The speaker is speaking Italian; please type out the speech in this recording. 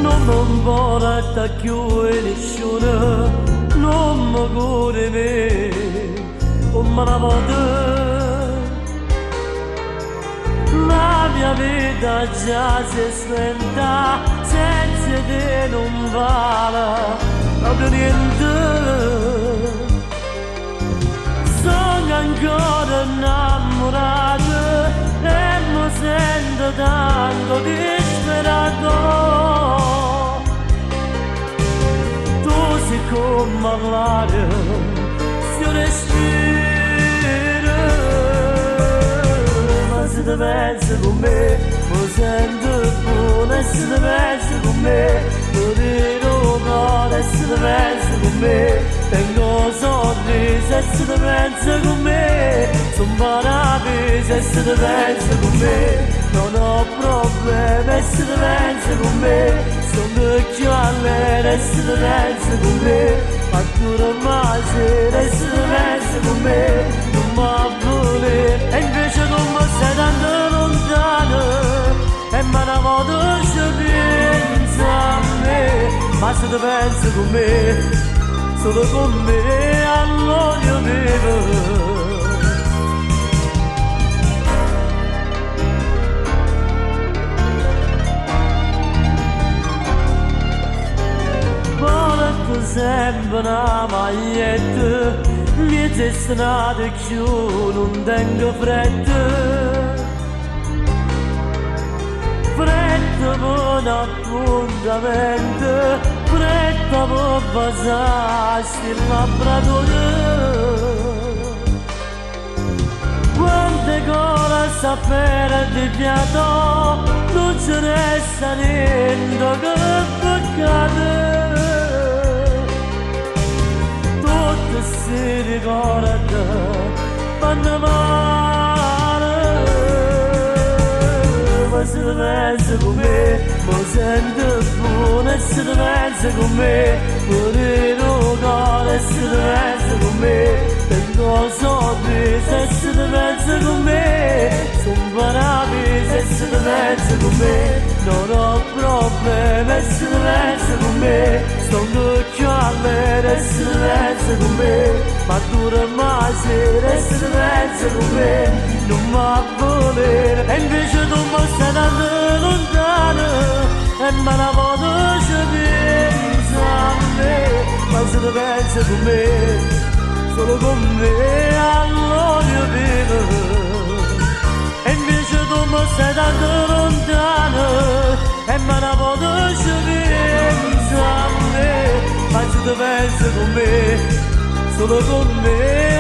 non mi importa più nessuno, non mi cura me, come una volta. La mia vita già si è spenta, senza te non vale proprio niente. Sono ancora innamorato e mi sento tanto disperato. Tu sei come l'aria, se io respiro, ma se ti pensi con me, mi sento buono. E se ti pensi con me, mi tiro cuore. E se ti pensi con me, tengo sorrisi. E se ti pensi con me, sono paradiso. E se ti pensi con me, non ho problemi. E se ti pensi con me, sono più allegro. E se ti pensi con me, fattura mai sera. E se ti pensi con me, non mi voler. E invece non mi sei tanto lontano, e me ne vado se pensa a me. Ma se ti pensi con me, solo con me, allora io vivo. Porto sempre una maglietta, mi destinata più, non tengo fretta. Fretta per un appuntamento, fretta per basarsi il labbratore. Quante cose sapere di piatto, non ce ne sta niente che peccato. Tutto si ricorda, fanno male. Ma se ti pensi con me, mi sento buono. E se ti pensi con me, mi tiro cuore. E se ti pensi con me, tengo sorrisi. E se ti pensi con me, sono paradiso. E se ti pensi con me, non ho problemi. E se ti pensi con me, sono più allegro. E se ti pensi con me, ma dura mai sera. E se ti pensi con me, non mi volere. E invece tu mi stai tanto lontano, e me la vado se pensa a me. Ma se ti pensi con me, solo con me, allora io vivo. E invece tu mi stai tanto lontano, e me la vado se pensa a me. Ma se ti pensi con me, solo con me.